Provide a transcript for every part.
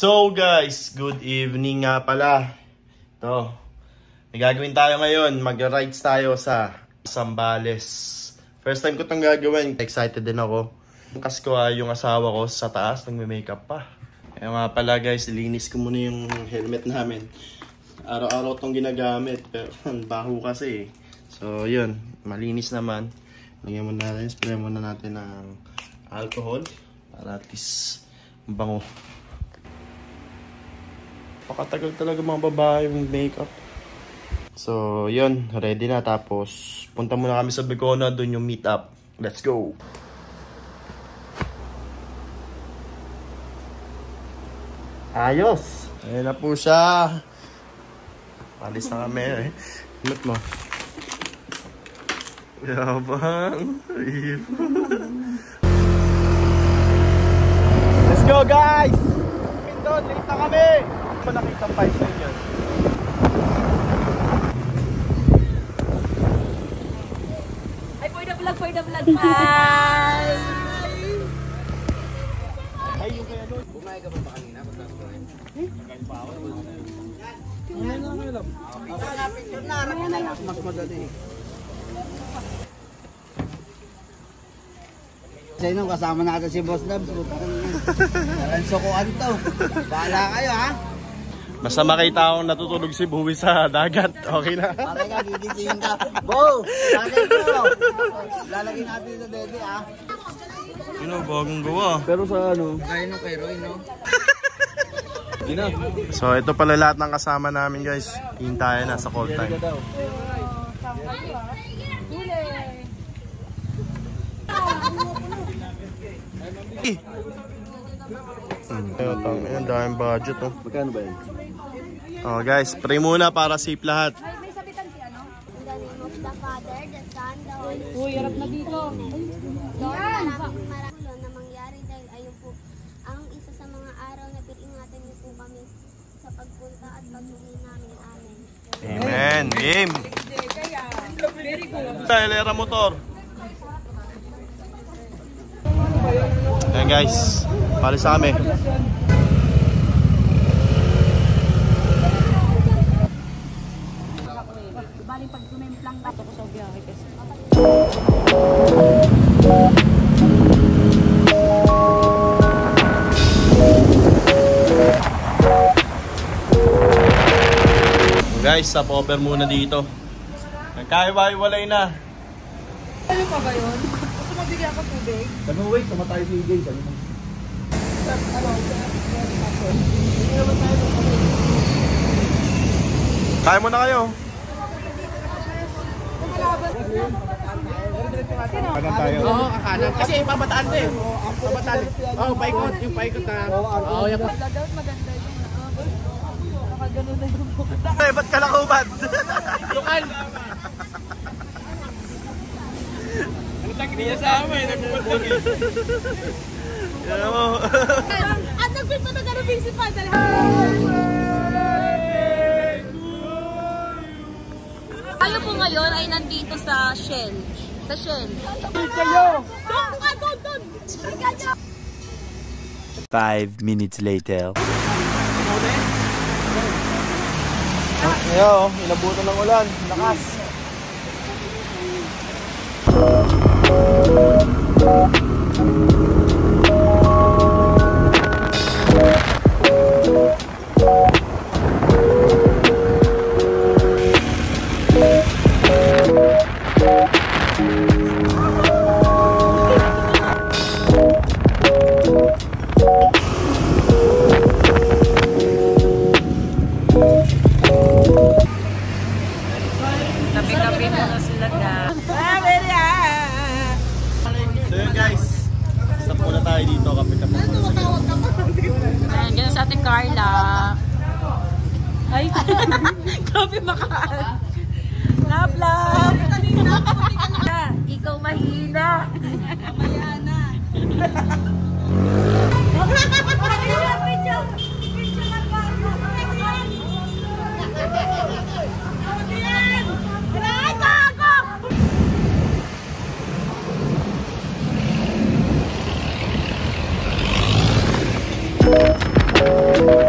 So guys, good evening nga pala. Ito, may gagawin tayo ngayon. Mag-rides tayo sa Zambales. First time ko itong gagawin. Excited din ako. Kasi ko yung asawa ko sa taas, nagme-makeup pa. Kaya nga pala guys, linis ko muna yung helmet namin. Araw-araw itong ginagamit. Pero baho kasi eh. So yun, malinis naman. Lagyan muna natin, spray muna natin ng alcohol. Para at least bango. Pakatagal talaga mga babae yung makeup. So, yun. Ready na. Tapos, punta muna kami sa Bicona. Doon yung meet up. Let's go! Ayos! Ayan na po siya. Palis na kami. Himot mo. Yabang. Let's go guys! Doon, late na kami! Kung nakita ang pipeline yun. Ay, for the vlog, bye! Ay, yung kaya doon. Bumahay ka ba kanina? Pagkas ko rin? Nagaling pa ako. Mas madali. Sino kasama natin si Boss Labs? Parang sukuan to. Bahala kayo ha? Basta makita akong natutulog si Buwi sa dagat. Okay na. Pare ka, gigisingin ka. Bo! Lagay ko! Lalagay natin sa dede ha? Sino, bagong gawa. Pero sa ano? Kaya no kay Roy no? So ito pala lahat ng kasama namin guys. Hintayan na sa call time. Ayun, daming budget oh. Magkano ba yun? Oh guys, pray muna para safe lahat. May sabitan si ano? In the name of the Father, the Son, the Holy Spirit. Uy, harap na dito. Lord, maraming na mangyari dahil ayun po ang isa sa mga araw na piringatan niyo po kami sa pagpunta at pag-uwi namin. Amen. Amen. Game. Very good. Tailera motor. Ayan guys, palis na kami. Baling pag sumemplang ako sa biyahe kasi. Guys, stop over muna dito. Nagkaiwalay na. Ano pa ba yun? Gusto mabigyan ako tubig? Sabi mo wait, tumatay si EJ. Sabi mo. Kaya mo na kayo. Kanan tayo. Oo, kakanan. Kasi pabataan to eh. Pabataan. Oo, paikot. Yung paikot na. Oo, yan. Dapat maganda yun. Nakagano na yung buka. Ay, ba't ka nakubad? Lokal. Ang tag niya sa amin. Nagpupunta eh. Yan mo. At nagpipito ka na busy pa. Tayo po ngayon ay nandito sa Shell. Sa Shell. Kayo! Doon! 5 minutes later. Ayo, inabutan ng ulan. Lakas. Kapi-kapi mo na sila na. So yun guys, stop muna tayo dito. Kape-kape muna. Ayan, dyan sa ating Carla. Ay, grabe makaan. Love! Ikaw mahina. Mamaya na. Thank you.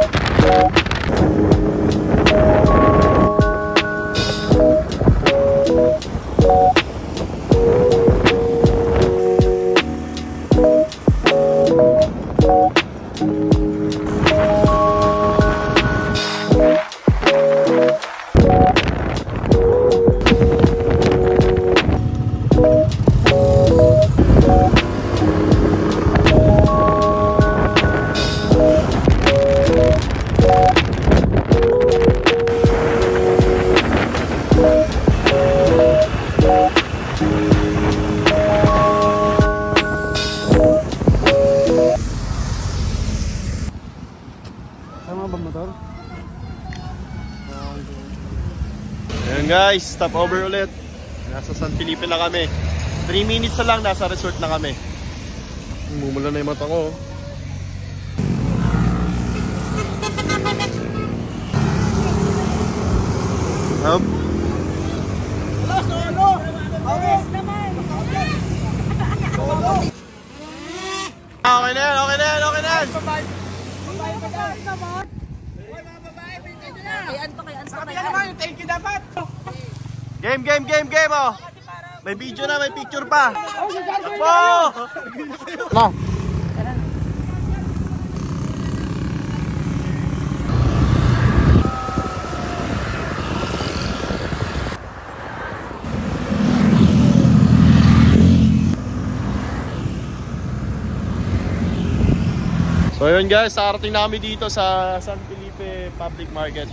Guys, stop over ulit. Nasa San Felipe na kami. 3 minutes na lang, nasa resort na kami. Mumula na yung mata ko. Okay na yan, okay na yan, okay na yan. Thank you dapat. Game, game, game, game, oh. May video na, may picture pa. Oh! No. So yun guys, sarating namin dito sa San Felipe Public Market.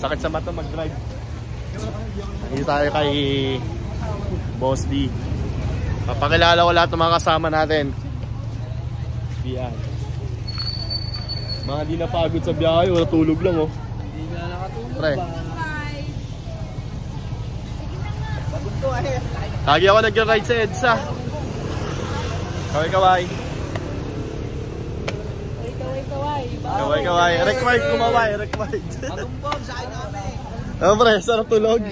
Sakit sa mata mag-drive. Dito tayo kay Boss D. Papakilala ko lahat ng mga kasama natin. Biyahe. Mga di napagod sa biyahe, wala tulog lang oh. Hindi na nakatulog. Pre. Lagi ako nag-ride sa EDSA. Kaway-kaway. Kaway-kaway. Required kumaway, required. Matumpog sa akin kami. Oh pre, sarap tulog.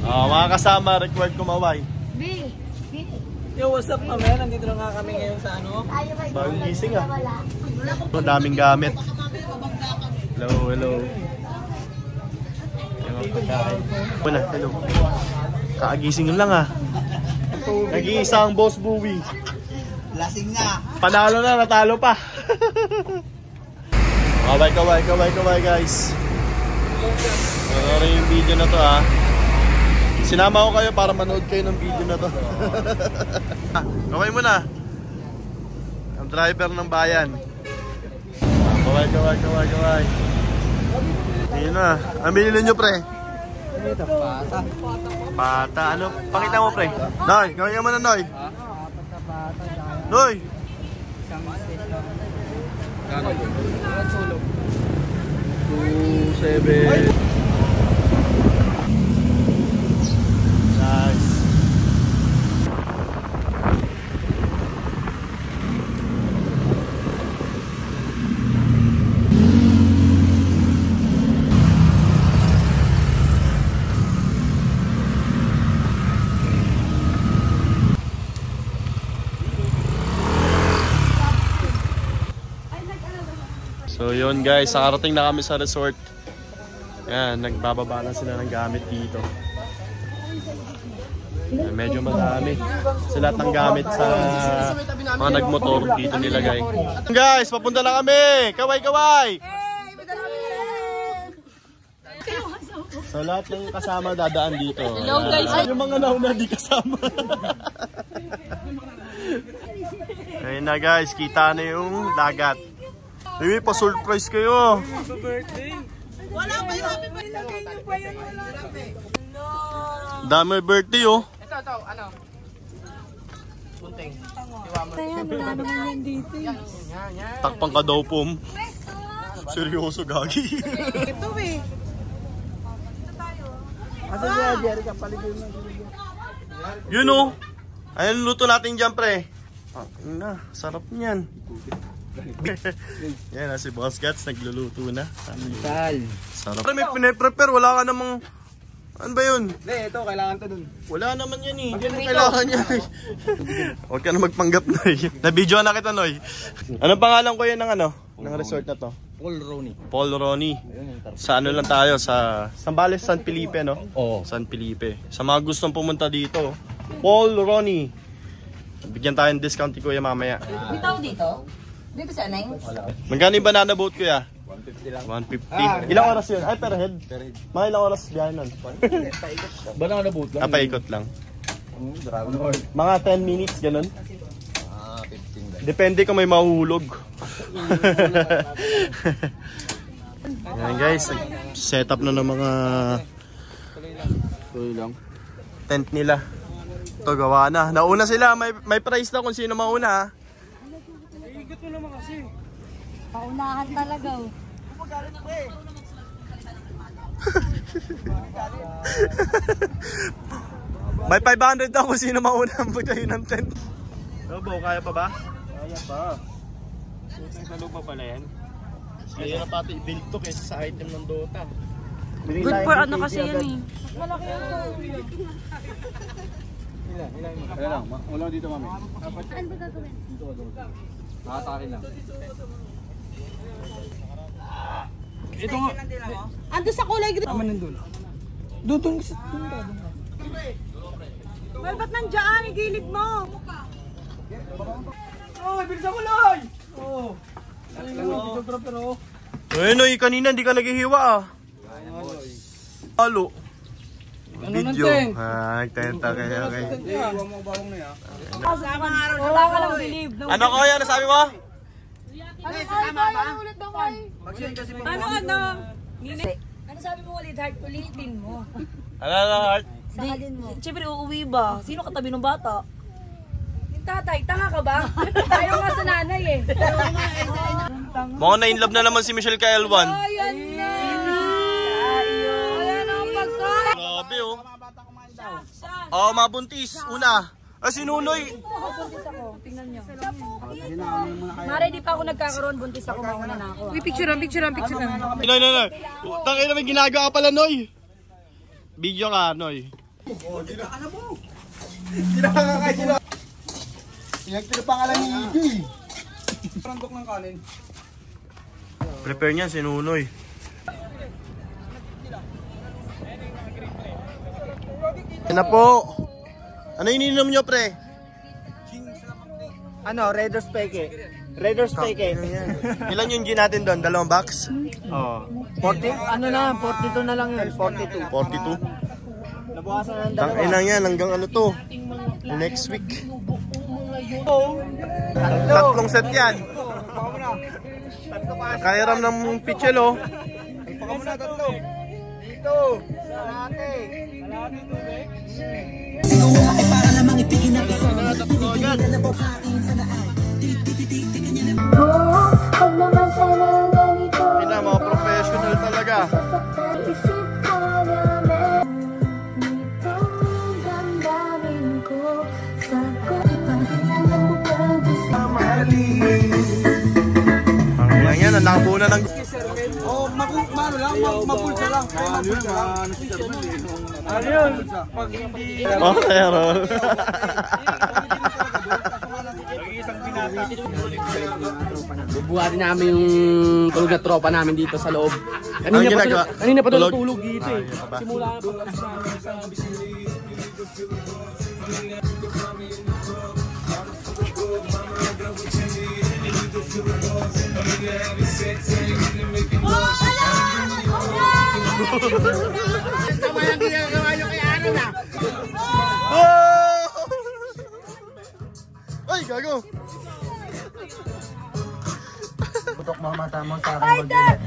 Mga kasama, required kumaway. Yo, what's up naman? Nandito na nga kami ngayon sa ano? Bagong gising ah. Ang daming gamit. Hello, hello. Wala, hello. Kaagising lang ah. Nag-iisa ang Boss Bowie. Lasing na. Panalo na, natalo pa. Kaway guys. Panoorin yung video na to ah. Sinama ko kayo para manood kayo ng video na to. Kaway mo na. Ang driver ng bayan. Kaway. Ayun na. Ang binili nyo pre? Ito, pata. Pata, ano? Pakita mo pre. Noy, gawin mo na Noy. Noy! Gano'n? 2-7. Nice. So yun guys, nakarating na kami sa resort. Yan, nagbababa na sila ng gamit dito. Yan, medyo madami. Sila lahat ng gamit sa mga nagmotor dito nilagay. Guys, papunta na kami! Kaway! So lahat ng kasama dadaan dito. Hello guys! Yung mga nauna di kasama. Ayun na guys, kita na yung dagat. Baby, pa-surprise kayo. Wala pa yung happy birthday. Ilagay niyo pa yun. Dami birthday oh. Ito, ano? Punting. Wala naman yan dito. Takpang ka daw pom. Seryoso gagi. Ito eh. Asa siya, Jerry ka paligid mo. Yun oh. Ayun luto natin dyan pre. Na, sarap niyan. Yan na si Boss Gats, nagluluto na. Tal. Sarap. Pre, may pine-prepare, wala ka namang... Ano ba yun? Hindi, ito, kailangan to dun. Wala naman yan eh. Hindi naman kailangan yan eh. Huwag ka na magpanggap Noy. Na-video na kita Noy. Anong pangalan ko yan ng ano? Ng resort na to? Paul Ronnie. Sa ano lang tayo? Sa Zambales, San Felipe no? Oo. San Felipe. Sa mga gustong pumunta dito, Paul Ronnie. Bigyan tayo ng discount kuya mamaya. Bitaw dito? Dito sa Aneng? Magkano yung banana boat kuya? 150 lang. 150. Ilang oras yun? Ay, per head? Mga ilang oras biyahe nun? Banana boat lang. Paikot lang. Dragon Lord. Mga 10 minutes, ganun? 15 lang. Depende kung may mahuhulog. Ayan guys, set up na ng mga Tuloy lang. tent nila. Ito, gawa na. Nauna sila, may price na kung sino mauna ha. Paunahan talaga oh. May 500 daw kung sino mauna ang butahin ng tent. Robo, kaya pa ba? Kaya pa. Sa lupa pala yan. Kaya na pati i-build to kaysa sa item ng Dota. Good for ano kasi yan eh. Kaya lang, ulang dito mami. Ano ba gagawin? Nakatakin lang. Ito nga. Ando sa kulay green. Tama nandun. Dutong sa Well, ba't nandiyan? Igilid mo. Oh, bilisan ko lang! Oh. Pero. Noy, kanina hindi ka naghihiwa ah. Halo. Video. Tenta kayo. Iwa mo bawang na yan. Wala ka lang believe. Ano ko yan? Nasabi mo? Ano sabi mo ulit, Heart? Ulitin mo. Ano, Heart? Sahalin mo. Siyempre, uuwi ba? Sino katabi ng bata? Yung tatay, tanga ka ba? Ayaw nga sa nanay eh. Mukhang na-inlove na naman si Michelle kay L1. Ayan na! Ayan ang pagkain! Grabe oh. Oo, mabuntis. Una. Si Nunoy. Buntis ako, tingnan nyo. Mare, di pa ako nagkakaroon, buntis ako, mauna na ako. Uy, picture lang. Noy. Tangina may ginagawa pala, Noy. Video ka, Noy. Oh, dinaan mo. Dinaan ka sila. Pinagtira pangalan ni Iggy. Randok ng kanin. Prepare niya si Nunoy. Yan na po. Ano ininom nyo, pre? Ano, Raiders Peke. Raiders Peke. Ilan yung gin natin doon? 2 box? Oo. 40, ano na, 42 na lang yun. 42. 42? Nabukasan ng Tangina yan, hanggang ano to? Next week. 3 set yan. Kaya ram ng pichel oh. Paka mo na 3. Dito. Kalahati. Kalahati tubig. Pina, mga professional talaga. Ang lang yan, ang nakapuna ng... Oh, mano lang, mapulsa lang. Mapulsa lang. Ano yun? Pag hindi... Oh, pero... Bubuhatin namin yung tulog na tropa namin dito sa loob. Anong ginagawa? Kanina pa Tulog? tulog dito eh. yun pa. Simula pa Ay, gago! Putok mga mata mo sa akin mag-edit.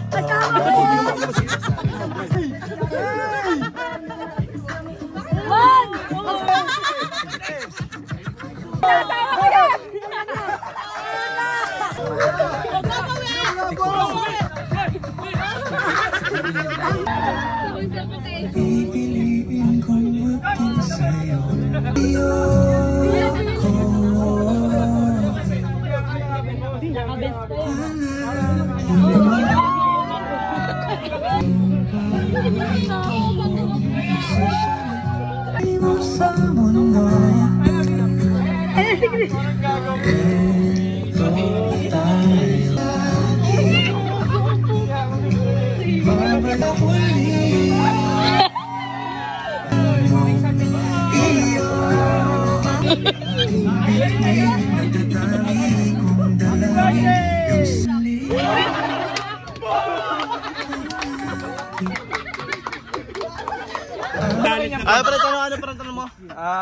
Ano pa tanong mo?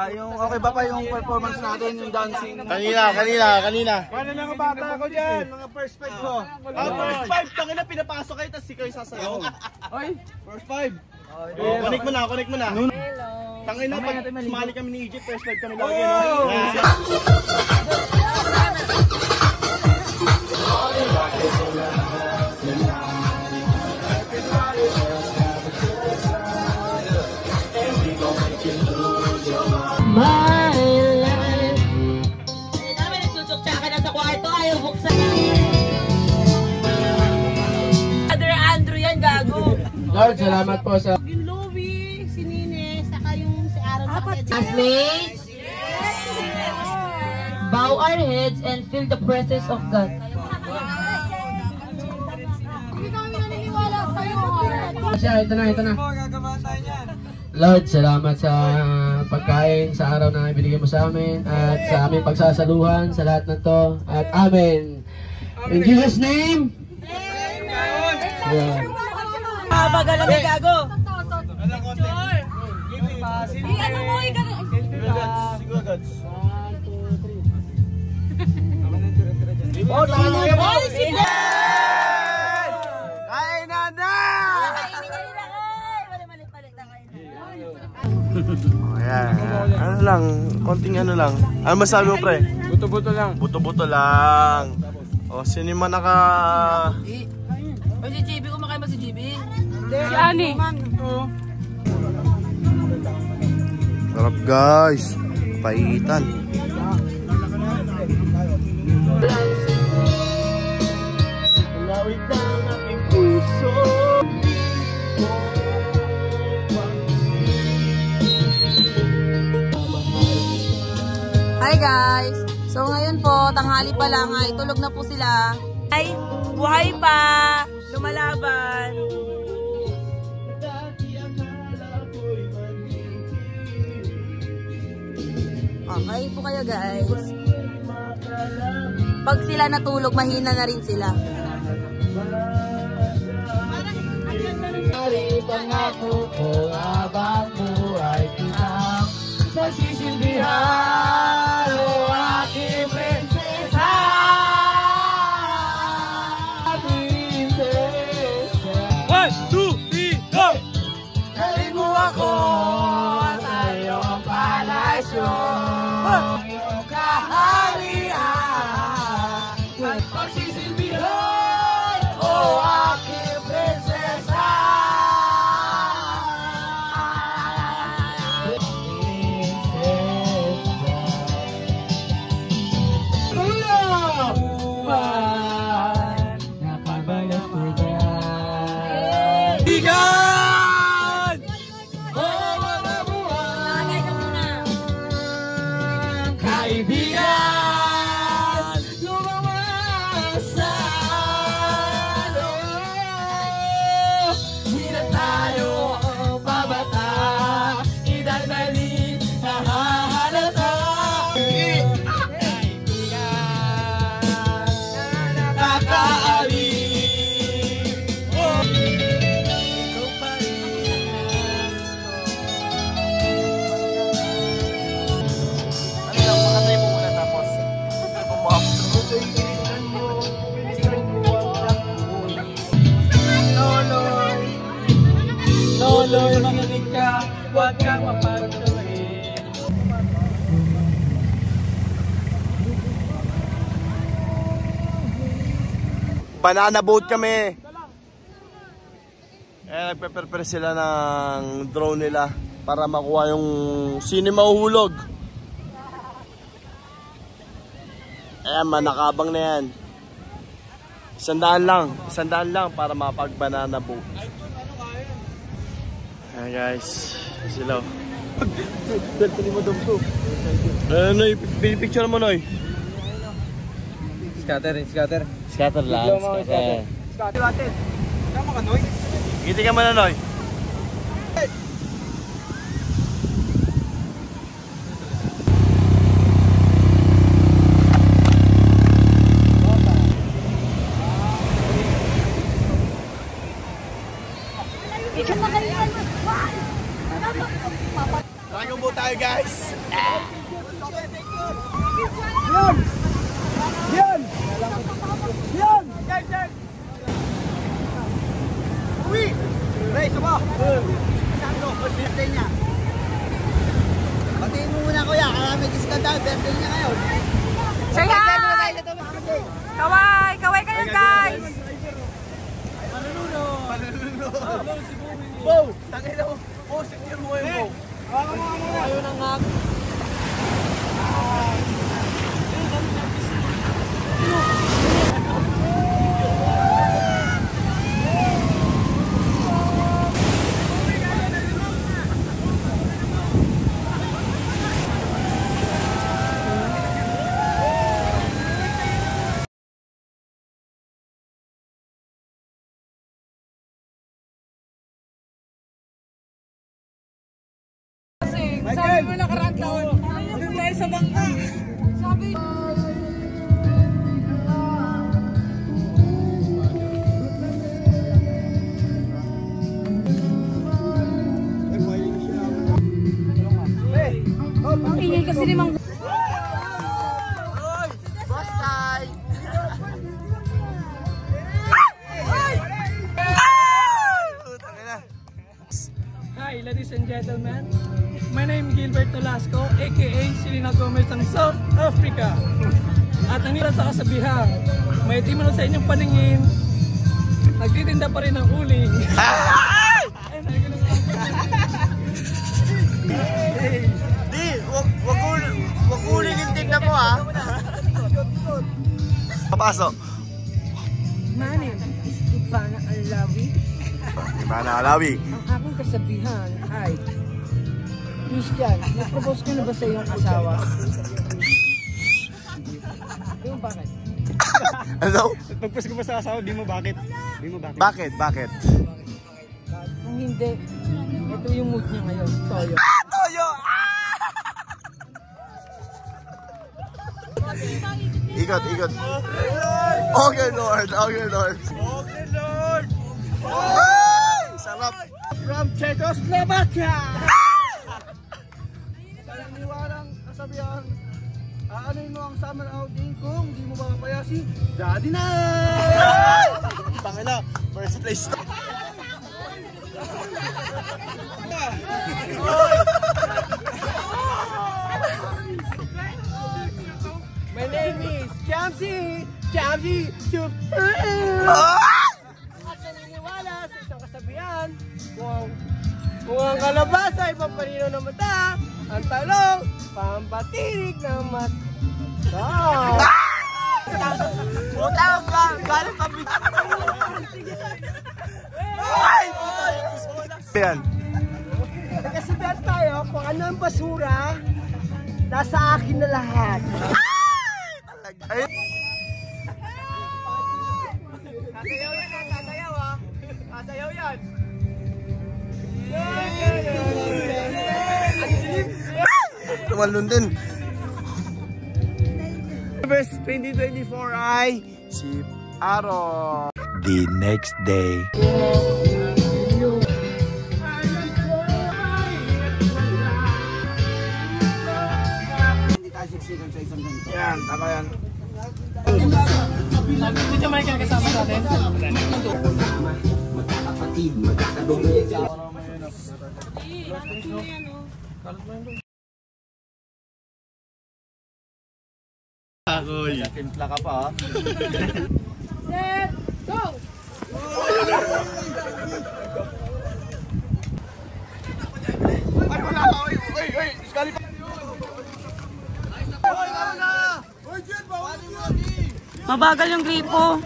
Yung okay ba pa yung performance natin, yung dancing? Kanina. Paano mga bata ko dyan? Mga first 5 ko. First 5, tangina pinapasok kayo, tapos ikaw sasayaw. Oy, first 5. Connect mo na. Hello. Tangina, pag sumali kami ni Egypt, first 5 kami lagi. No? Brother Andrew yan, gago. Lord, salamat po sa... Yung Louie, si Nine, saka yung si Aaron sa kanya. Classmates, bow our heads and feel the presence of God. Hindi kami naniniwala sa'yo. Ito na. Lord, salamat sa pagkain sa araw na ibinigay mo sa amin at sa aming pagsasaluhan sa lahat ng to. At Amen. In Jesus' name. Amen. Bagal lang gago. Ano mo, ikaw? Ayan. Ano lang, konting ano lang. Ano masabi mo, pre? Buto-buto lang. Buto-buto lang. O, sino yung naka... O si JB, kumakain ba si JB? Si Ani. Sarap, guys. Paitan. Lawit ng aking puso. Hi guys! So ngayon po, tanghali pa lang ay tulog na po sila. Ay, buhay pa! Lumalaban! Okay po kayo guys. Pag sila natulog, mahina na rin sila. Pangako ko habang buhay kita nagsisilbihan o aking prinsesa. One, two, three, go! Dalhin mo ako sa iyong palasyo, iyong kaharian, at pagsisilbihan o aking prinsesa. Bigan! Oh, mga buwan! Kaibigan! Lumawasan! Di na tayo babata, idadali na hahalata. Kaibigan! Nakaalis! Lolo'y makinig ka, huwag kang mapagtuloy. Banana boat kami. Nagpe-prepare sila ng drone nila para makuha yung sino mahuhulog. Ayan, manakabang na yan. 100 lang para mapag-banana boat. Ayan guys, sila. Noy, picture mo Noy. Scatter. Scatter lang. Scatter. Tama ka, Noy? Ngiti ka muna Noy. Dragon boat tayo guys. Yan! Uwi! Ray, sama! Birthday niya. Batiin mo muna kuya, kaya may discount tayo. Birthday niya ngayon. Say hi! Kawai! Wow! Tangin mo! Oh, secure mo yung bow! Ayaw nang nga! Sabi mo nakaraan taon, doon tayo sa bangka. Sabi ang ingay kasi ni Mang Hi, ladies and gentlemen. My name is Gilbert Nolasco, aka Selena Gomez ng South Africa. At nandito sa kasabihan, may timano sa inyong paningin, nagtitinda pa rin ng uling. Di, wag uling yung tignan mo ha. Papasok. My name is Ivana Alawi. Ivana Alawi. Ang aking kasabihan ay, Christian, na-propose ko na ba sa iyong asawa? Yung bakit? Ano? Pagpus ko ba sa asawa, di mo bakit? Di mo bakit? Bakit? Bakit? Kung hindi, ito yung mood niya ngayon, toyo. Toyo! Ikot, ikot. Okay, Lord. Okay, Lord. Okay, Lord. Ay! Sarap. From Czechoslovakia! Saniniwalang kasabihan, aanuin mo ang summer outing kung di mo makapaya si Daddy na! Tangina, first place to. My name is Jamsi Supreme! At naniniwala sa isang kasabihan, kung ang kalabasa ay pampanino ng mata, ang talong, pampatinig ng mata. Utang ka! Galing kami! Yan. Nagkasabihan tayo, kung ano ang basura, nasa akin na lahat. Ay! Sasayaw yan, sasayaw ha. Sasayaw yan. Tumalun din. Best 2024 ay si Aaron. The next day. Yan, tama yan. Dito may kasama natin. Magkakapatid, magkakadumi. Agoy. Timpla ka pa ha. Set, go! Ay, wala ka. Oy, iskali pa. Oy, ano na? Oy, Jen, bawal mo. Mabagal yung gripo.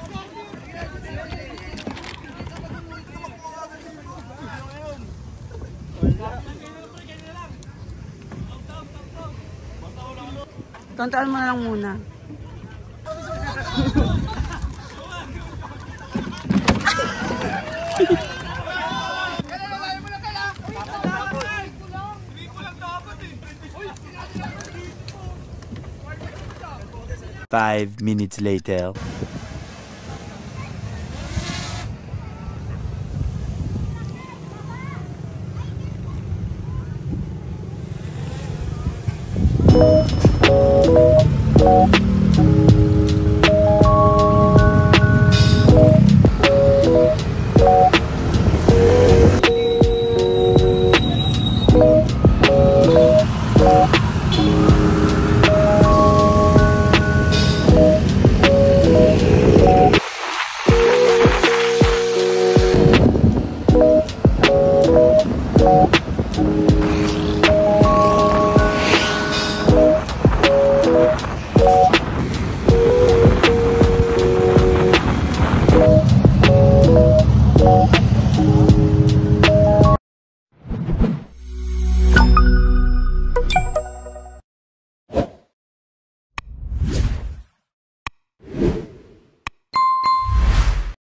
Tontaan mo na lang muna. Five minutes later.